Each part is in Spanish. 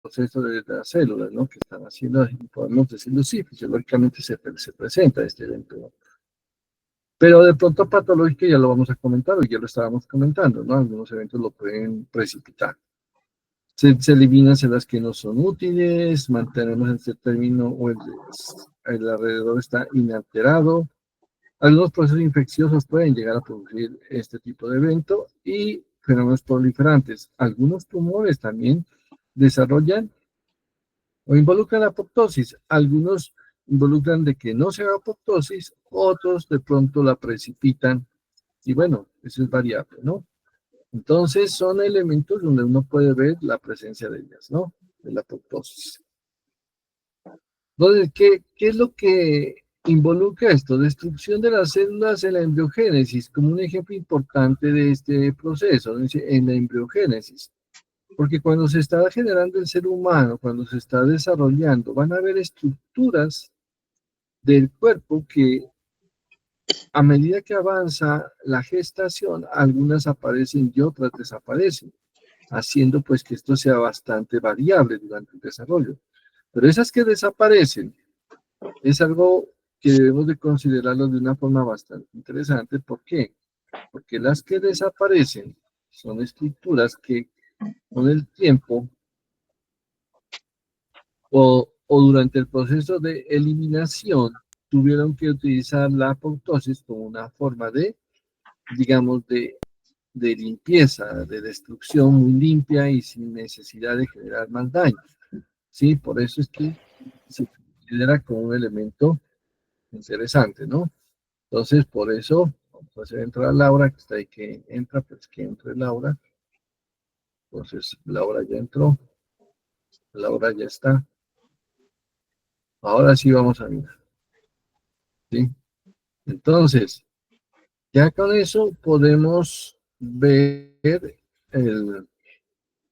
proceso de las células, ¿no? Que están haciendo, podemos decirlo sí, fisiológicamente se presenta este evento, ¿no? Pero de pronto patológico ya lo vamos a comentar, o ya lo estábamos comentando, ¿no? Algunos eventos lo pueden precipitar. Se eliminan células que no son útiles, mantenemos este término o el alrededor está inalterado. Algunos procesos infecciosos pueden llegar a producir este tipo de evento y fenómenos proliferantes. Algunos tumores también desarrollan o involucran apoptosis. Algunos involucran de que no se haga apoptosis, otros de pronto la precipitan. Y bueno, eso es variable, ¿no? Entonces son elementos donde uno puede ver la presencia de ellas, ¿no? De la apoptosis. Entonces, ¿qué es lo que involucra esto? Destrucción de las células en la embriogénesis, como un ejemplo importante de este proceso, en la embriogénesis. Porque cuando se está generando el ser humano, cuando se está desarrollando, van a haber estructuras del cuerpo que a medida que avanza la gestación, algunas aparecen y otras desaparecen, haciendo pues que esto sea bastante variable durante el desarrollo. Pero esas que desaparecen es algo que debemos de considerarlo de una forma bastante interesante. ¿Por qué? Porque las que desaparecen son estructuras que con el tiempo o durante el proceso de eliminación tuvieron que utilizar la apoptosis como una forma de, digamos, de limpieza, de destrucción muy limpia y sin necesidad de generar más daños. Sí, por eso es que se considera como un elemento interesante, ¿no? Entonces, por eso, vamos a hacer entrar a Laura, que está ahí que entra, pues que entre Laura. Entonces, Laura ya entró, Laura ya está. Ahora sí vamos a mirar. ¿Sí? Entonces, ya con eso podemos ver en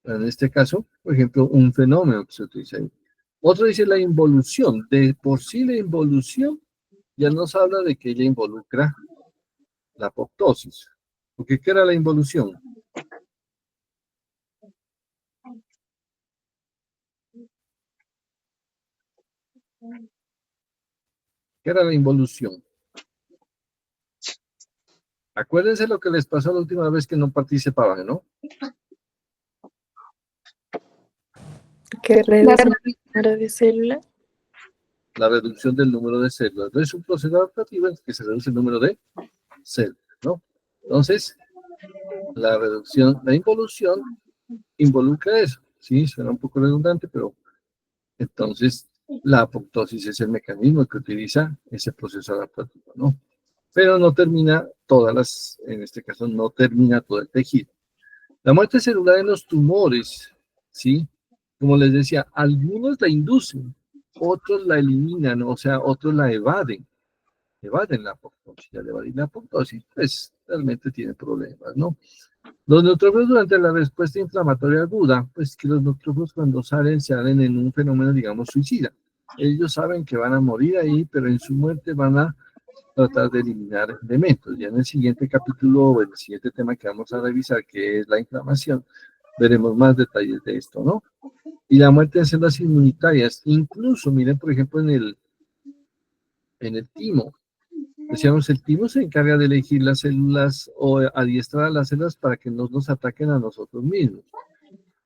este caso, por ejemplo, un fenómeno que se utiliza ahí. Otro dice la involución. De por sí la involución ya nos habla de que ella involucra la apoptosis. Porque ¿qué era la involución? ¿Qué era la involución? Acuérdense lo que les pasó la última vez que no participaban, ¿no? ¿Qué reduce el número de células? La reducción del número de células. No es un proceso adaptativo en el que se reduce el número de células, ¿no? Entonces, la reducción, la involución involucra eso. Sí, suena un poco redundante, pero entonces la apoptosis es el mecanismo que utiliza ese proceso adaptativo, ¿no? Pero no termina en este caso, no termina todo el tejido. La muerte celular en los tumores, ¿sí? Como les decía, algunos la inducen, otros la eliminan, o sea, otros la evaden la apoptosis. Al evadir la apoptosis, pues realmente tiene problemas, ¿no? Los neutrófilos durante la respuesta inflamatoria aguda, pues que los neutrófilos cuando salen en un fenómeno, digamos, suicida. Ellos saben que van a morir ahí, pero en su muerte van a tratar de eliminar elementos. Ya en el siguiente capítulo o en el siguiente tema que vamos a revisar, que es la inflamación, veremos más detalles de esto, ¿no? Y la muerte de células inmunitarias, incluso, miren, por ejemplo, en el timo. Decíamos, el timo se encarga de elegir las células o adiestrar a las células para que no nos ataquen a nosotros mismos.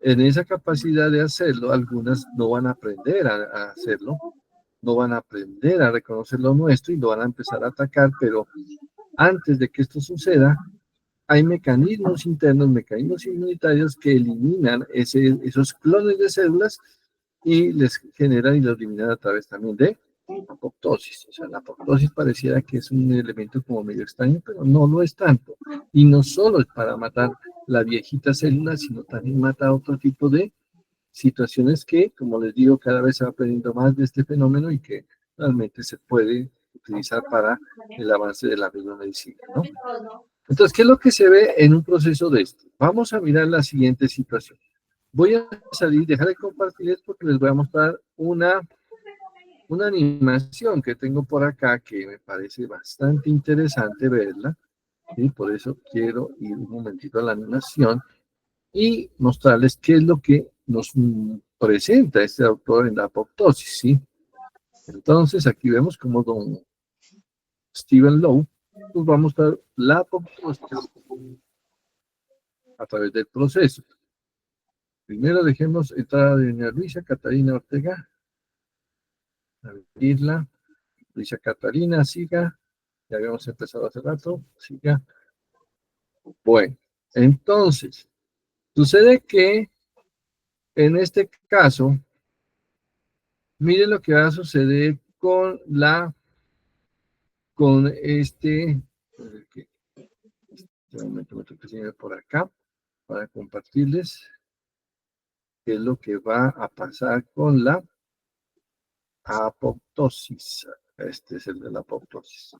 En esa capacidad de hacerlo, algunas no van a aprender a hacerlo, no van a aprender a reconocer lo nuestro y lo van a empezar a atacar, pero antes de que esto suceda, hay mecanismos internos, mecanismos inmunitarios que eliminan esos clones de células y les generan y los eliminan a través también de apoptosis. O sea, la apoptosis pareciera que es un elemento como medio extraño, pero no lo es tanto. Y no solo es para matar la viejita célula, sino también mata otro tipo de situaciones que, como les digo, cada vez se va aprendiendo más de este fenómeno y que realmente se puede utilizar para el avance de la biomedicina, ¿no? Entonces, ¿qué es lo que se ve en un proceso de esto? Vamos a mirar la siguiente situación. Voy a salir, dejar de compartirles porque les voy a mostrar una animación que tengo por acá que me parece bastante interesante verla. Y por eso quiero ir un momentito a la animación y mostrarles qué es lo que nos presenta este autor en la apoptosis, ¿sí? Entonces, aquí vemos como don Stephen Lowe nos va a mostrar la apoptosis a través del proceso. Primero dejemos entrar a doña Luisa Catalina Ortega, a abrirla. Luisa Catalina, siga. Ya habíamos empezado hace rato, siga. Bueno, entonces, sucede que en este caso, miren lo que va a suceder con este momento me toca enseñar por acá para compartirles qué es lo que va a pasar con la apoptosis. Este es el de la apoptosis.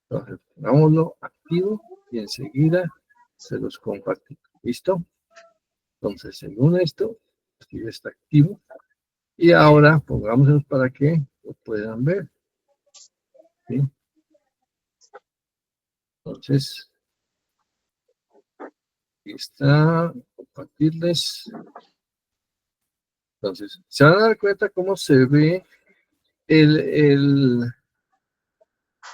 Entonces, pongámoslo activo y enseguida se los comparto. ¿Listo? Entonces, según esto, aquí está activo. Y ahora pongámoslo para que lo puedan ver. ¿Sí? Entonces, aquí está, compartirles. Entonces, se van a dar cuenta cómo se ve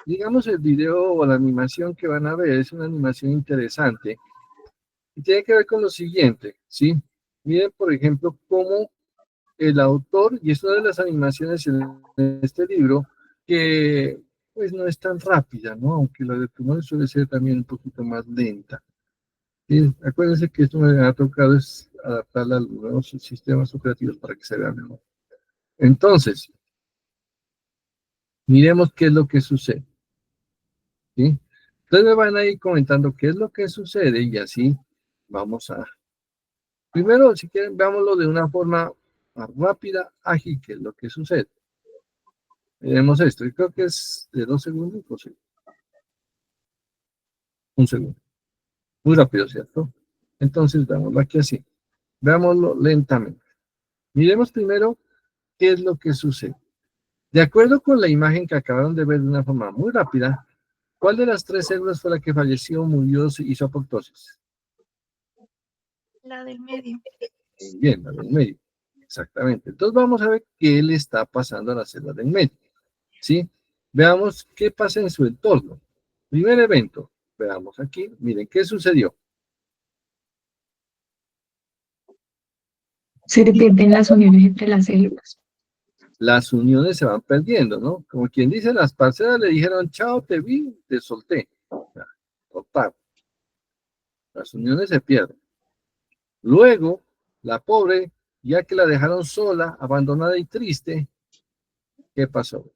digamos, el video o la animación que van a ver. Es una animación interesante. Y tiene que ver con lo siguiente, ¿sí? Miren, por ejemplo, cómo el autor, y es una de las animaciones en este libro, que pues no es tan rápida, ¿no? Aunque la de Tumor suele ser también un poquito más lenta. Y acuérdense que esto me ha tocado es adaptarla a los nuevos sistemas operativos para que se vea mejor. Entonces, miremos qué es lo que sucede, ¿sí? Ustedes me van a ir comentando qué es lo que sucede y así vamos a... Primero, si quieren, veámoslo de una forma más rápida, ágil, qué es lo que sucede. Miremos esto, y creo que es de 2 segundos, o sí. Un segundo. Muy rápido, ¿cierto? Entonces, veámoslo aquí así. Veámoslo lentamente. Miremos primero qué es lo que sucede. De acuerdo con la imagen que acabaron de ver de una forma muy rápida, ¿cuál de las 3 células fue la que falleció, murió, hizo apoptosis? La del medio. Muy bien, la del medio. Exactamente. Entonces vamos a ver qué le está pasando a la célula del medio. ¿Sí? Veamos qué pasa en su entorno. Primer evento. Veamos aquí. Miren, ¿qué sucedió? Se pierden las uniones entre las células. Las uniones se van perdiendo, ¿no? Como quien dice, las parcelas le dijeron, chao, te vi, te solté. Total. Las uniones se pierden. Luego, la pobre, ya que la dejaron sola, abandonada y triste, ¿qué pasó?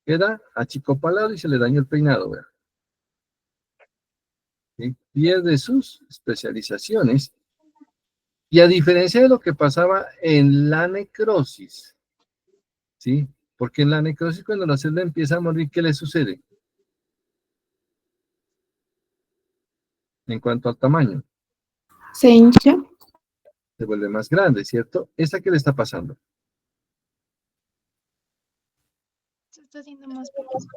Queda achicopalado y se le dañó el peinado, ¿verdad? ¿Sí? Pierde sus especializaciones. Y a diferencia de lo que pasaba en la necrosis, ¿sí? Porque en la necrosis, cuando la célula empieza a morir, ¿qué le sucede? En cuanto al tamaño, Se hincha. se vuelve más grande, ¿cierto? ¿Esta qué le está pasando? Se está haciendo más pequeño.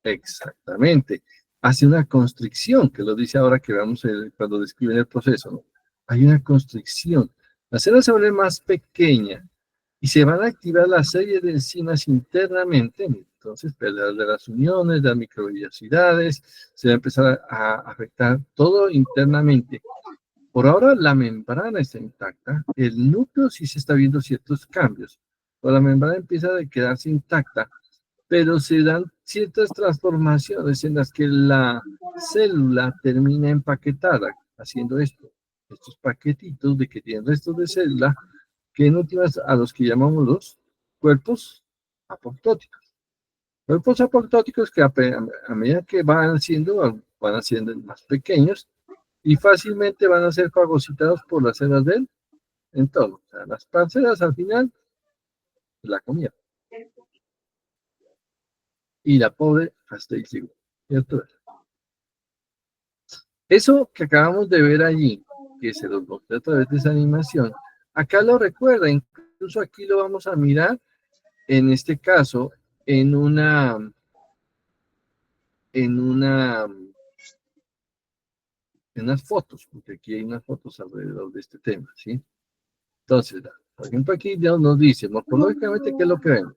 Exactamente. Hace una constricción, que lo dice ahora que vamos cuando describen el proceso, ¿no? Hay una constricción. La célula se vuelve más pequeña y se van a activar la serie de enzimas internamente. Entonces, perder de las uniones, las microvellosidades, se va a empezar a afectar todo internamente. Por ahora la membrana está intacta, el núcleo sí se está viendo ciertos cambios, pero la membrana empieza a quedarse intacta, pero se dan ciertas transformaciones en las que la célula termina empaquetada, haciendo esto, estos paquetitos de que tienen restos de célula, que en últimas a los que llamamos los cuerpos apoptóticos. Cuerpos apoptóticos que a medida que van siendo más pequeños, y fácilmente van a ser fagocitados por las células del entorno. O sea, las parcelas al final la comida. Y la pobre hasta ahí llegó. ¿Cierto? Eso que acabamos de ver allí, que se los mostré a través de esa animación, acá lo recuerda, incluso aquí lo vamos a mirar, en este caso, en en unas fotos, porque aquí hay unas fotos alrededor de este tema, ¿sí? Entonces, por ejemplo, aquí ya nos dice, morfológicamente, ¿qué es lo que vemos?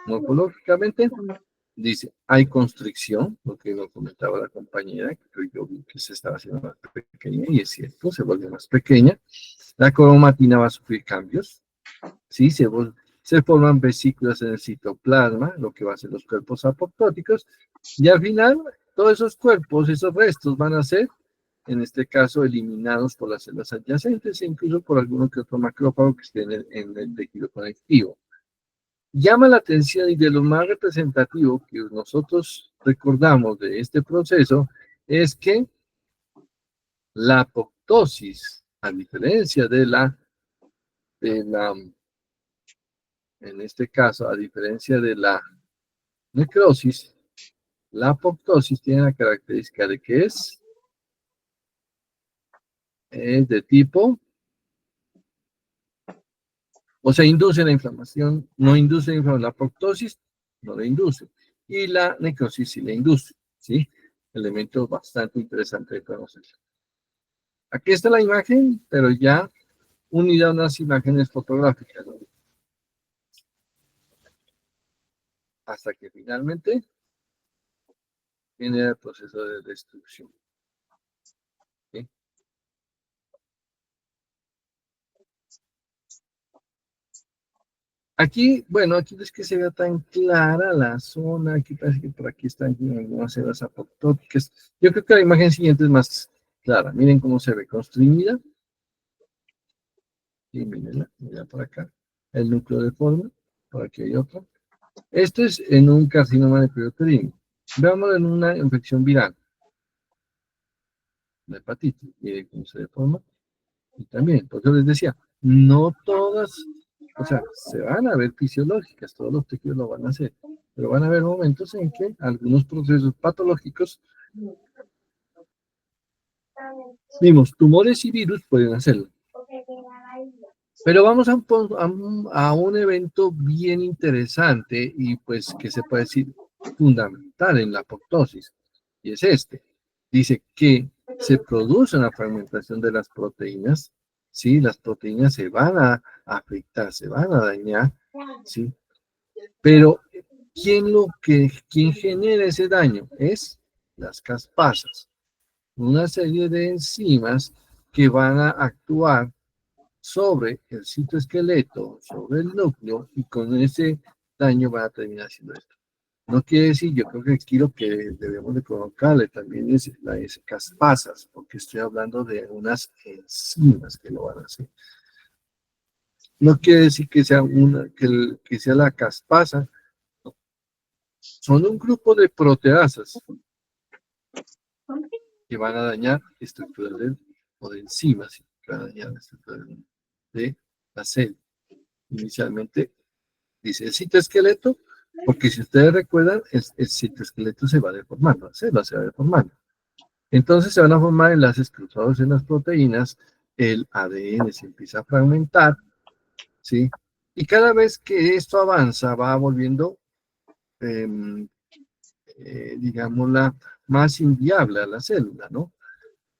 Morfológicamente, dice, hay constricción, lo que nos comentaba la compañera, que yo vi que se estaba haciendo más pequeña, y es cierto, se vuelve más pequeña. La cromatina va a sufrir cambios, ¿sí? Se forman vesículas en el citoplasma, lo que va a ser los cuerpos apoptóticos, y al final, todos esos cuerpos, esos restos van a ser, en este caso, eliminados por las células adyacentes, e incluso por alguno que otro macrófago que esté en el tejido conectivo. Llama la atención y de lo más representativo que nosotros recordamos de este proceso es que la apoptosis, a diferencia en este caso, a diferencia de la necrosis, la apoptosis tiene la característica de que es de tipo, o sea, induce la inflamación, no induce la inflamación, la apoptosis no la induce, y la necrosis sí la induce, ¿sí? Elemento bastante interesante de conocer. Aquí está la imagen, pero ya unida a unas imágenes fotográficas, ¿no? Hasta que finalmente viene el proceso de destrucción. ¿Sí? Aquí, bueno, aquí no es que se vea tan clara la zona, aquí parece que por aquí están algunas células apoptóticas. Yo creo que la imagen siguiente es más clara. Miren cómo se ve construida. Y mírenla, mira por acá. El núcleo de forma, por aquí hay otro. Esto es en un carcinoma de periodo. Veámoslo en una infección viral. La hepatitis, miren cómo se deforma. Y también, por eso les decía, no todas, o sea, se van a ver fisiológicas, todos los tejidos lo van a hacer, pero van a haber momentos en que algunos procesos patológicos, mismos tumores y virus pueden hacerlo. Pero vamos a un evento bien interesante y pues que se puede decir fundamental en la apoptosis, y es este. Dice que se produce una fragmentación de las proteínas, ¿sí? Las proteínas se van a afectar, se van a dañar, ¿sí? Pero ¿quién genera ese daño? Es las caspasas, una serie de enzimas que van a actuar sobre el citoesqueleto, sobre el núcleo, y con ese daño van a terminar haciendo esto. No quiere decir, yo creo que aquí lo que debemos de colocarle también es las caspasas, porque estoy hablando de unas enzimas que lo van a hacer. No quiere decir que sea que sea la caspasa, no. Son un grupo de proteasas que van a dañar estructuras o de enzimas que van a dañar la estructura de la célula. Inicialmente dice el citoesqueleto, porque si ustedes recuerdan, el citoesqueleto se va deformando, la célula se va deformando. Entonces se van a formar enlaces cruzados en las proteínas, el ADN se empieza a fragmentar, ¿sí? Y cada vez que esto avanza, va volviendo, digámosla, más inviable a la célula, ¿no?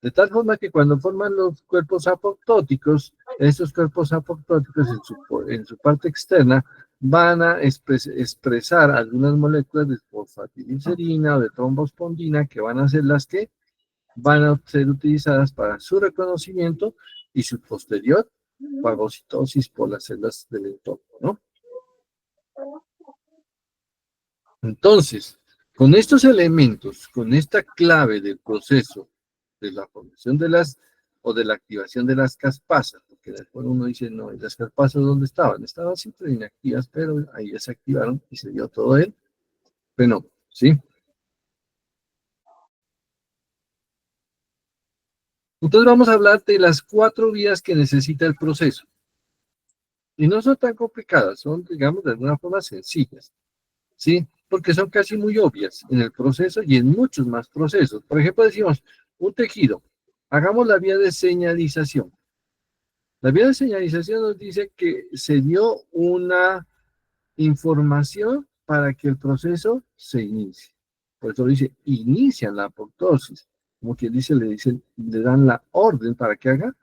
De tal forma que cuando forman los cuerpos apoptóticos, estos cuerpos apoptóticos en su parte externa van a expresar algunas moléculas de fosfatidilcerina o de trombospondina que van a ser las que van a ser utilizadas para su reconocimiento y su posterior fagocitosis por las células del entorno, ¿no? Entonces, con estos elementos, con esta clave del proceso de la formación o de la activación de las caspasas, porque después uno dice, no, ¿y las caspasas dónde estaban? Estaban siempre inactivas, pero ahí ya se activaron y se dio todo el fenómeno, ¿sí? Entonces vamos a hablar de las 4 vías que necesita el proceso. Y no son tan complicadas, son, digamos, de alguna forma sencillas, ¿sí? Porque son casi muy obvias en el proceso y en muchos más procesos. Por ejemplo, decimos, un tejido, hagamos la vía de señalización. La vía de señalización nos dice que se dio una información para que el proceso se inicie. Por eso dice, inician la apoptosis. Como quien dice, le dan la orden para que haga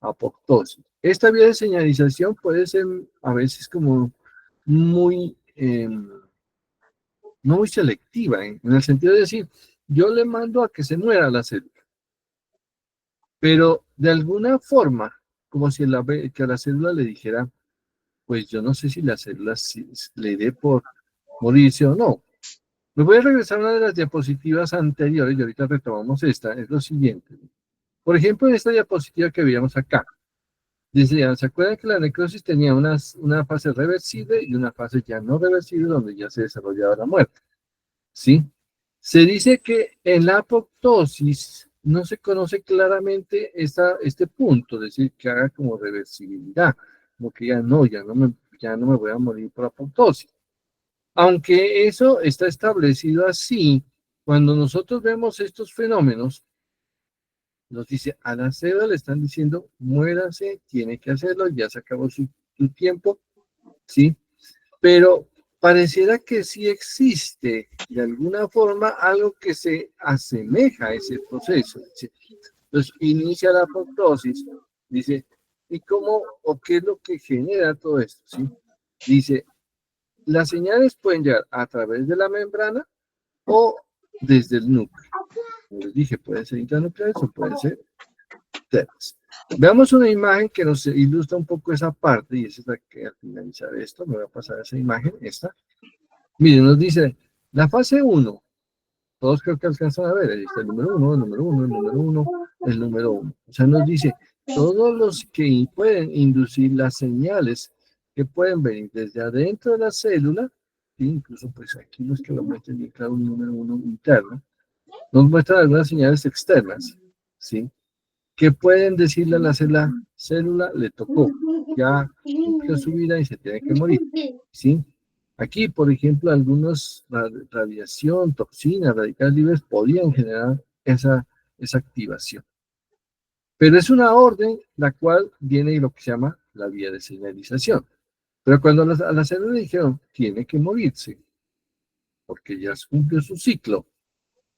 apoptosis. Esta vía de señalización puede ser a veces como muy, no muy selectiva, en el sentido de decir, yo le mando a que se muera la célula, pero de alguna forma, como si que a la célula le dijera, pues yo no sé si la célula le dé por morirse o no. Me voy a regresar a una de las diapositivas anteriores y ahorita retomamos esta, es lo siguiente. Por ejemplo, en esta diapositiva que veíamos acá, dice, ¿se acuerdan que la necrosis tenía una fase reversible y una fase ya no reversible donde ya se desarrollaba la muerte? ¿Sí? Se dice que en la apoptosis no se conoce claramente este punto, es decir, que haga como reversibilidad, como que ya no me voy a morir por apoptosis. Aunque eso está establecido así, cuando nosotros vemos estos fenómenos, nos dice, a la célula le están diciendo, muérase, tiene que hacerlo, ya se acabó su tiempo, ¿sí? Pero pareciera que sí existe, de alguna forma, algo que se asemeja a ese proceso. Entonces, inicia la apoptosis, dice, ¿y cómo o qué es lo que genera todo esto? ¿Sí? Dice, las señales pueden llegar a través de la membrana o desde el núcleo. Como les dije, puede ser intranucleares o puede ser externas. Veamos una imagen que nos ilustra un poco esa parte, y esa es la que al finalizar esto, me voy a pasar esa imagen, esta. Miren, nos dice, la fase 1, todos creo que alcanzan a ver, ahí está el número 1, el número 1, el número 1, el número 1. O sea, nos dice, todos los que pueden inducir las señales que pueden venir desde adentro de la célula, incluso pues aquí los que lo muestran bien claro, un número 1 interno, nos muestran algunas señales externas, ¿sí? Que pueden decirle a la célula, le tocó, ya cumplió su vida y se tiene que morir, ¿sí? Aquí, por ejemplo, algunos radiación, toxinas, radicales libres podían generar esa activación. Pero es una orden la cual viene lo que se llama la vía de señalización. Pero cuando a la célula le dijeron, tiene que morirse, porque ya cumplió su ciclo.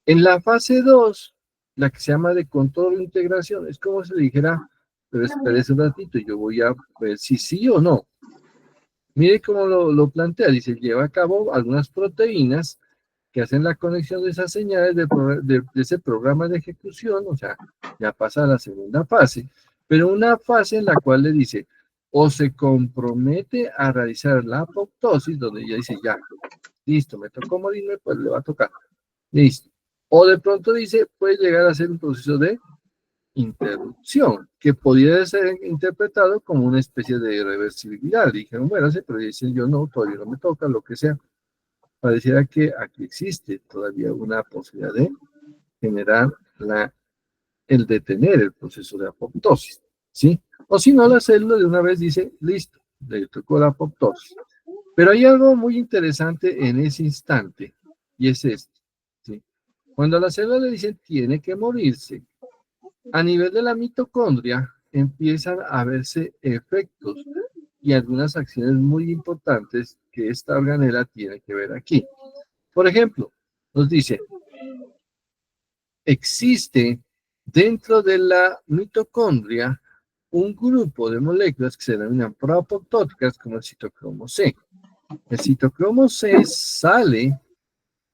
En la fase 2, la que se llama de control e integración, es como si le dijera, pero espérese un ratito, yo voy a ver si sí o no. Mire cómo lo plantea, dice, lleva a cabo algunas proteínas que hacen la conexión de esas señales de ese programa de ejecución, o sea, ya pasa a la segunda fase, pero una fase en la cual le dice, o se compromete a realizar la apoptosis, donde ya dice, ya, listo, me tocó morirme, pues le va a tocar, listo. O de pronto dice, puede llegar a ser un proceso de interrupción, que podría ser interpretado como una especie de reversibilidad. Dijeron, bueno, sí, pero dicen yo no, todavía no me toca, lo que sea. Pareciera que aquí existe todavía una posibilidad de generar el detener el proceso de apoptosis, ¿sí? O si no, la célula de una vez dice, listo, le tocó la apoptosis. Pero hay algo muy interesante en ese instante, y es esto, ¿sí? Cuando a la célula le dicen tiene que morirse, a nivel de la mitocondria empiezan a verse efectos y algunas acciones muy importantes que esta organela tiene que ver aquí. Por ejemplo, nos dice, existe dentro de la mitocondria un grupo de moléculas que se denominan proapoptóticas como el citocromo C. El citocromo C sale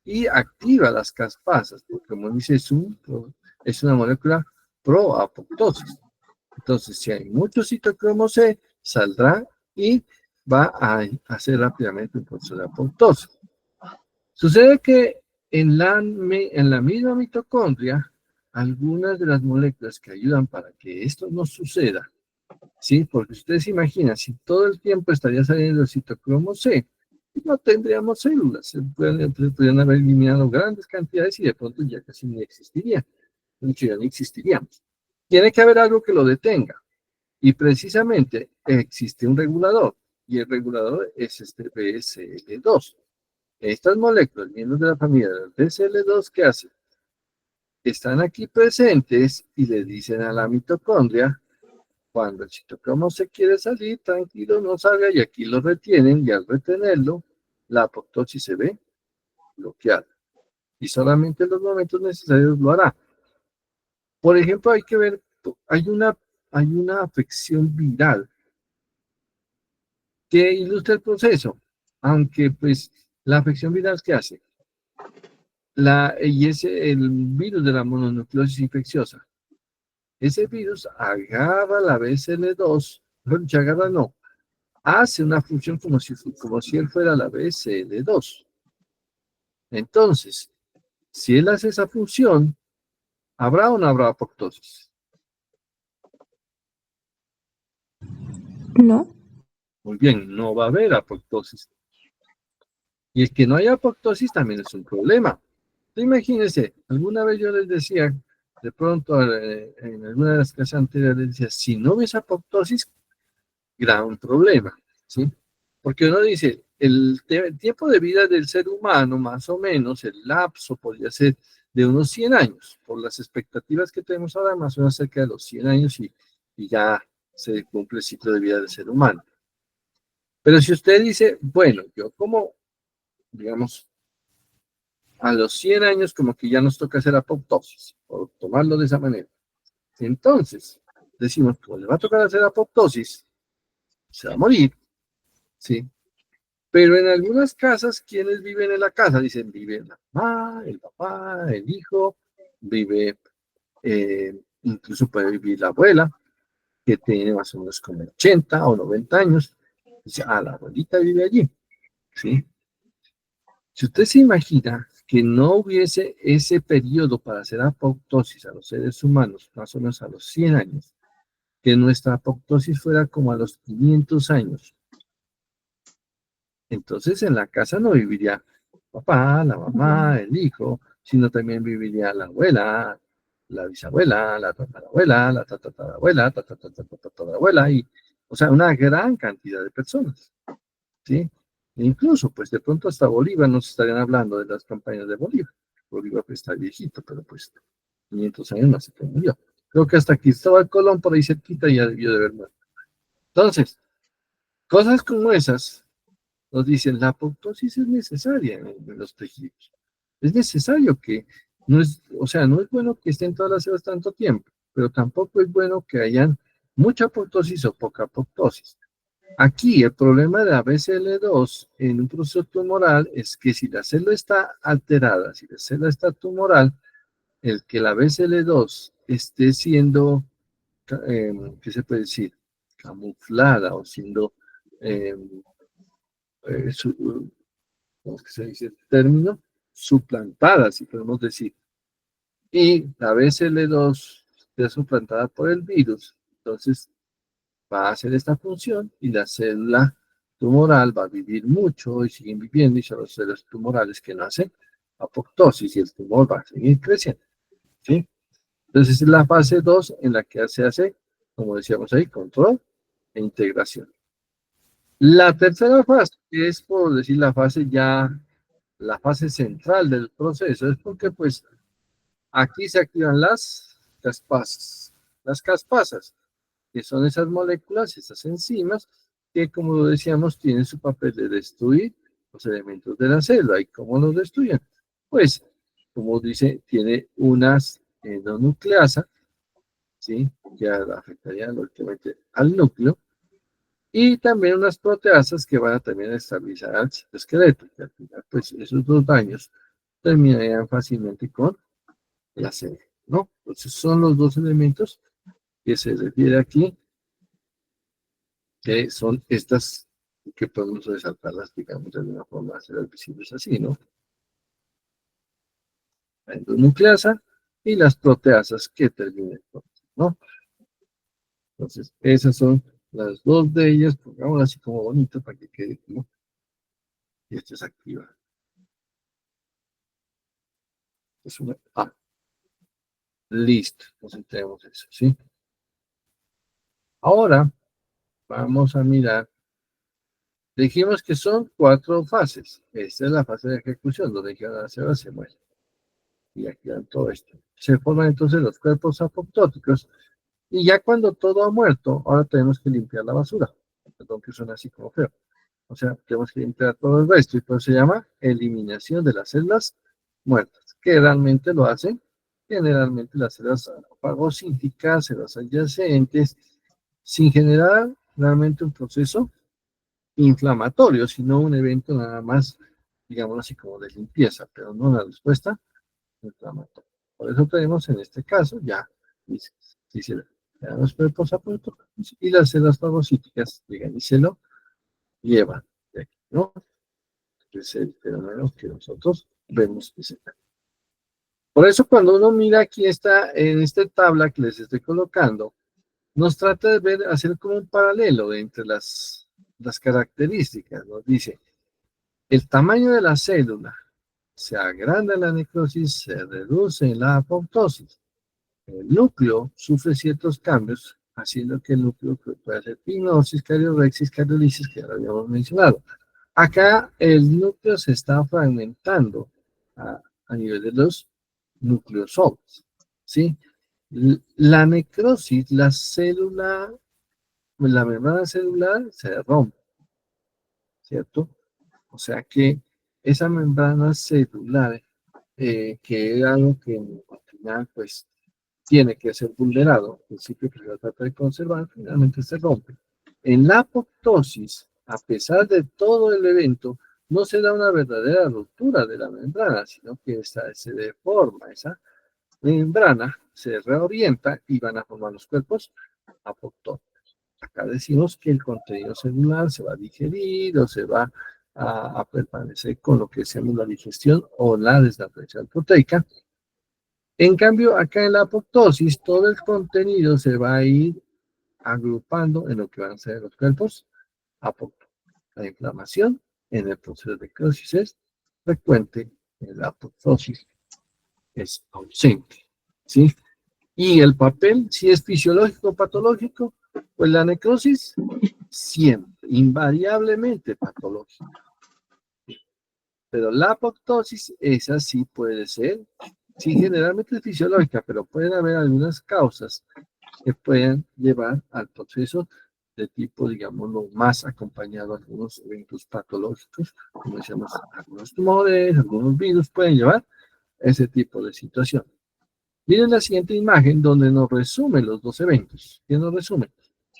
y activa las caspasas, porque como dice, es una molécula proapoptosis. Entonces, si hay mucho citocromo C, saldrá y va a hacer rápidamente un proceso de apoptosis. Sucede que en la misma mitocondria, algunas de las moléculas que ayudan para que esto no suceda, ¿sí? Porque ustedes se imaginan, si todo el tiempo estaría saliendo el citocromo C, no tendríamos células, podrían haber eliminado grandes cantidades y de pronto ya casi ni existiría, ya ni existiríamos. Tiene que haber algo que lo detenga, y precisamente existe un regulador, y el regulador es este BSL2. Estas moléculas, miembros de la familia del BSL2, ¿qué hacen? Están aquí presentes y le dicen a la mitocondria, cuando el citocromo se quiere salir, tranquilo, no salga, y aquí lo retienen, y al retenerlo, la apoptosis se ve bloqueada. Y solamente en los momentos necesarios lo hará. Por ejemplo, hay que ver, hay una hay una afección viral que ilustra el proceso, aunque pues la afección viral, ¿qué hace? Y es el virus de la mononucleosis infecciosa. Ese virus agarra la BCL2, agarra no, hace una función como si él fuera la BCL2. Entonces, si él hace esa función, ¿habrá o no habrá apoptosis? No. Muy bien, no va a haber apoptosis. Y el que no haya apoptosis también es un problema. Imagínense, alguna vez yo les decía, de pronto en alguna de las clases anteriores, les decía, si no hubiese apoptosis, gran problema, ¿sí? Porque uno dice, el tiempo de vida del ser humano, más o menos, el lapso podría ser de unos 100 años, por las expectativas que tenemos ahora, más o menos cerca de los 100 años y ya se cumple el ciclo de vida del ser humano. Pero si usted dice, bueno, yo como, digamos, a los 100 años como que ya nos toca hacer apoptosis, por tomarlo de esa manera. Entonces, decimos, como le va a tocar hacer apoptosis, se va a morir, ¿sí? Pero en algunas casas, ¿quiénes viven en la casa? Dicen, vive la mamá, el papá, el hijo, vive, incluso puede vivir la abuela, que tiene más o menos como 80 o 90 años. Dice, ah, la abuelita vive allí, ¿sí? Si usted se imagina que no hubiese ese periodo para hacer apoptosis a los seres humanos, más o menos a los 100 años, que nuestra apoptosis fuera como a los 500 años, entonces en la casa no viviría papá, la mamá, el hijo, sino también viviría la abuela, la bisabuela, la tatarabuela, la tatarabuela, tatarabuela, y, o sea, una gran cantidad de personas, ¿sí? E incluso, pues de pronto hasta Bolívar nos estarían hablando de las campañas de Bolívar. Bolívar pues, está viejito, pero pues 500 años no sé qué murió. Creo que hasta Cristóbal Colón por ahí cerquita ya debió de haber muerto. Entonces, cosas como esas nos dicen, la apoptosis es necesaria en los tejidos. Es necesario que, no es, o sea, no es bueno que estén todas las células tanto tiempo, pero tampoco es bueno que hayan mucha apoptosis o poca apoptosis. Aquí el problema de la BCL2 en un proceso tumoral es que si la célula está alterada, si la célula está tumoral, el que la BCL2 esté siendo, ¿qué se puede decir? Camuflada o siendo eh, ¿cómo es que se dice el término? Suplantada, si podemos decir. Y la BCL2 es suplantada por el virus, entonces va a hacer esta función y la célula tumoral va a vivir mucho y siguen viviendo y son las células tumorales que no hacen apoptosis y el tumor va a seguir creciendo. ¿Sí? Entonces es la fase 2 en la que se hace, como decíamos ahí, control e integración. La tercera fase, que es por decir la fase ya, la fase central del proceso, es porque pues aquí se activan las caspasas. Las caspasas, que son esas moléculas, esas enzimas, que como lo decíamos, tienen su papel de destruir los elementos de la célula. ¿Y cómo los destruyen? Pues, como dice, tiene unas endonucleasa, ¿sí? Que afectarían lógicamente al núcleo, y también unas proteasas que van a también estabilizar al citoesqueleto, que al final, pues, esos dos daños terminarían fácilmente con la célula, ¿no? Entonces, son los dos elementos que se refiere aquí, que son estas que podemos resaltarlas, digamos, de alguna forma, hacerlas visibles así, ¿no? La endonucleasa y las proteasas que terminan con, ¿no? Entonces, esas son las dos de ellas, pongámoslas así como bonito para que quede como, y esta es activa. Es una A. Listo, entonces tenemos eso, ¿sí? Ahora, vamos a mirar. Dijimos que son 4 fases. Esta es la fase de ejecución, donde cada célula se muere. Y aquí dan todo esto. Se forman entonces los cuerpos apoptóticos. Y ya cuando todo ha muerto, ahora tenemos que limpiar la basura. Perdón que suena así como feo. O sea, tenemos que limpiar todo el resto. Y por eso se llama eliminación de las células muertas. Que realmente lo hacen generalmente las células fagocíticas, células adyacentes, sin generar realmente un proceso inflamatorio, sino un evento nada más, digamos así, como de limpieza, pero no una respuesta inflamatoria. Por eso tenemos en este caso ya, dice los cuerpos apoptóticos y las células fagocíticas llegan y se lo llevan de aquí, ¿no? Es el fenómeno que nosotros vemos que se da. Por eso cuando uno mira aquí en esta tabla que les estoy colocando, nos trata de ver, hacer como un paralelo entre las características. Nos dice, el tamaño de la célula se agranda en la necrosis, se reduce en la apoptosis. El núcleo sufre ciertos cambios, haciendo que el núcleo pueda ser pinosis, cariorexis, cariolisis, que ya lo habíamos mencionado. Acá el núcleo se está fragmentando a nivel de los nucleosomas, ¿sí? La necrosis, la membrana celular se rompe, ¿cierto? O sea que esa membrana celular, que es algo que al final, pues, tiene que ser vulnerado, al principio que se trata de conservar, finalmente se rompe. En la apoptosis, a pesar de todo el evento, no se da una verdadera ruptura de la membrana, sino que se deforma esa membrana, se reorienta y van a formar los cuerpos apoptóticos. Acá decimos que el contenido celular se va a digerir o se va a permanecer con lo que se llama la digestión o la desnaturalización proteica. En cambio, acá en la apoptosis, todo el contenido se va a ir agrupando en lo que van a ser los cuerpos apoptóticos. La inflamación en el proceso de necrosis es frecuente, en la apoptosis es ausente, ¿sí? Y el papel, si es fisiológico o patológico, pues la necrosis siempre, invariablemente patológica. Pero la apoptosis, esa sí puede ser, sí, generalmente es fisiológica, pero pueden haber algunas causas que puedan llevar al proceso de tipo, digámoslo, más acompañado a algunos eventos patológicos, como decíamos, algunos tumores, algunos virus pueden llevar ese tipo de situación. Miren la siguiente imagen donde nos resumen los dos eventos. ¿Qué nos resumen?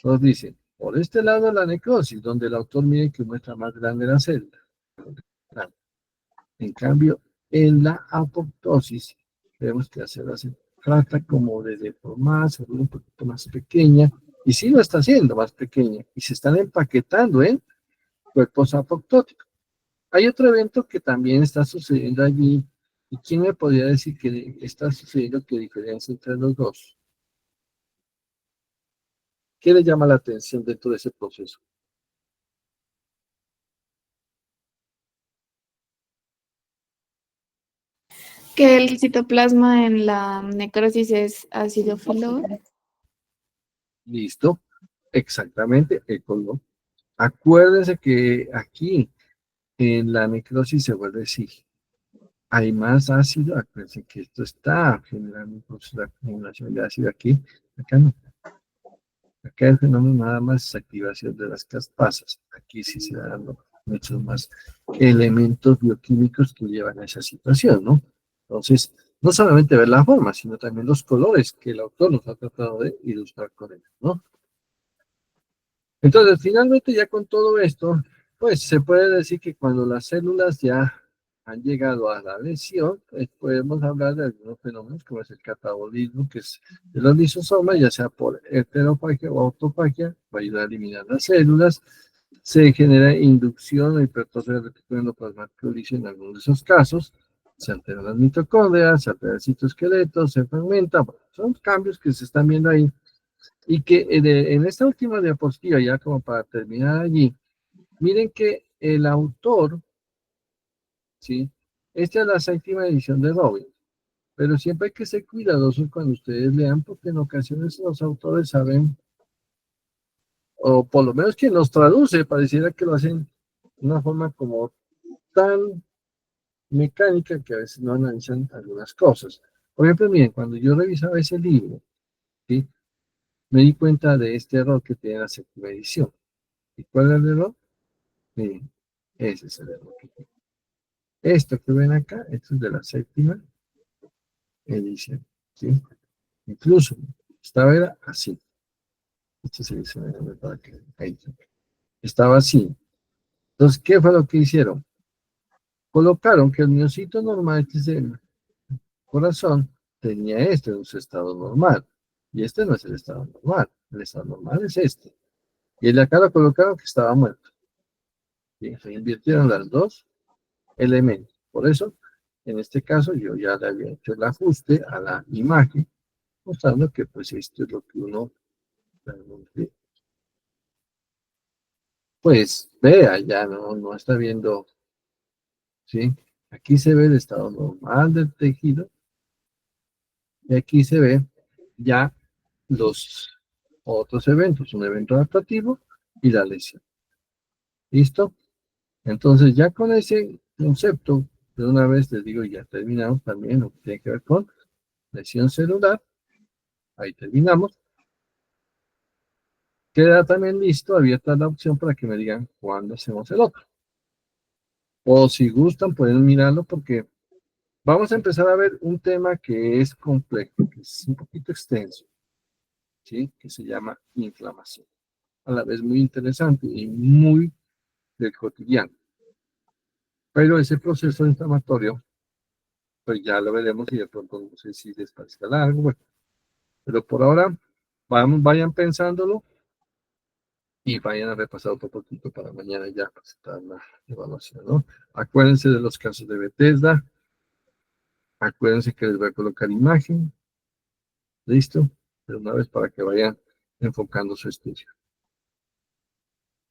Nos dicen, por este lado la necrosis, donde el autor mide que muestra más grande la célula. En cambio, en la apoptosis, vemos que la célula se trata como de deformarse, un poquito más pequeña, y sí lo está haciendo más pequeña, y se están empaquetando en cuerpos apoptóticos. Hay otro evento que también está sucediendo allí, y ¿quién me podría decir que está sucediendo qué diferencia entre los dos? ¿Qué le llama la atención dentro de ese proceso? Que el citoplasma en la necrosis es acidófilo. ¿Listo? Exactamente, el color. Acuérdense que aquí en la necrosis se vuelve así. Hay más ácido, acuérdense que esto está generando un proceso de acumulación de ácido aquí. Acá no. Acá el fenómeno nada más es activación de las caspasas. Aquí sí se dan muchos más elementos bioquímicos que llevan a esa situación, ¿no? Entonces, no solamente ver la forma, sino también los colores que el autor nos ha tratado de ilustrar con él, ¿no? Entonces, finalmente ya con todo esto, pues se puede decir que cuando las células ya han llegado a la lesión, pues podemos hablar de algunos fenómenos como es el catabolismo, que es de los lisosomas, ya sea por heterofagia o autofagia, va a ayudar a eliminar las células, se genera inducción o hipertrofia del reticulado endoplasmático liso en algunos de esos casos, se alteran las mitocondrias, se altera el citoesqueleto, se fragmenta, bueno, son cambios que se están viendo ahí y que en esta última diapositiva, ya como para terminar allí, miren que el autor, ¿sí? Esta es la séptima edición de Robbins, pero siempre hay que ser cuidadosos cuando ustedes lean, porque en ocasiones los autores saben, o por lo menos quien los traduce, pareciera que lo hacen de una forma como tan mecánica que a veces no analizan algunas cosas. Por ejemplo, miren, cuando yo revisaba ese libro, ¿sí? Me di cuenta de este error que tiene la séptima edición. ¿Y cuál es el error? Miren, ese es el error que tiene. Esto que ven acá, esto es de la séptima edición. ¿sí? Incluso estaba era así. Esto se dice para que ahí. Estaba así. Entonces, ¿qué fue lo que hicieron? Colocaron que el miocito normal, que es el corazón, tenía este en su estado normal. Y este no es el estado normal. El estado normal es este. Y el de acá lo colocaron que estaba muerto. Y se invirtieron las dos elementos. Por eso, en este caso, yo ya le había hecho el ajuste a la imagen, mostrando que pues esto es lo que uno realmente, pues vea, ya no está viendo, ¿sí? Aquí se ve el estado normal del tejido y aquí se ve ya los otros eventos, un evento adaptativo y la lesión. ¿Listo? Entonces ya con ese concepto, de una vez les digo, ya terminamos también lo que tiene que ver con lesión celular. Ahí terminamos. Queda también listo, abierta la opción para que me digan cuándo hacemos el otro. O si gustan, pueden mirarlo porque vamos a empezar a ver un tema que es complejo, que es un poquito extenso, ¿sí? Que se llama inflamación. A la vez muy interesante y muy del cotidiano. Pero ese proceso inflamatorio, pues ya lo veremos y de pronto no sé si les parezca largo, bueno. Pero por ahora, vayan pensándolo y vayan a repasar otro poquito para mañana ya presentar la evaluación, ¿no? Acuérdense de los casos de Bethesda, acuérdense que les voy a colocar imagen, listo, de una vez para que vayan enfocando su estudio.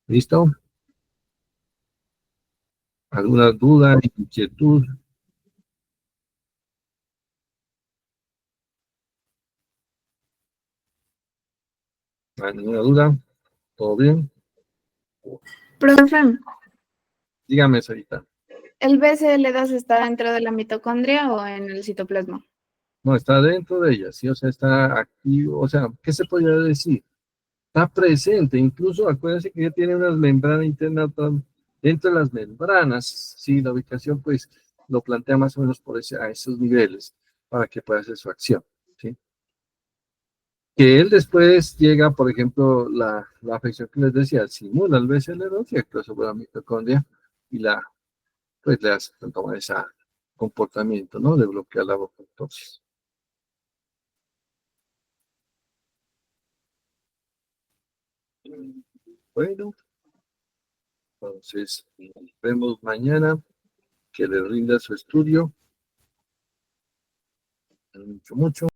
¿Listo? ¿Alguna duda, inquietud? ¿Hay ninguna duda? ¿Todo bien? Profe, Dígame, Sarita. ¿el BCL2 está dentro de la mitocondria o en el citoplasma? No, está dentro de ella, ¿sí? O sea, está activo, o sea, ¿qué se podría decir? Está presente, incluso acuérdense que ya tiene unas membranas internas dentro de las membranas, sí, la ubicación pues lo plantea más o menos por a esos niveles para que pueda hacer su acción, ¿sí? Que él después llega, por ejemplo, la afección que les decía, simula el BCL2 y actúa sobre la mitocondria y pues le hace tomar ese comportamiento, ¿no? De bloquear la apoptosis. Bueno, entonces nos vemos mañana, que le rinda su estudio. Mucho, mucho.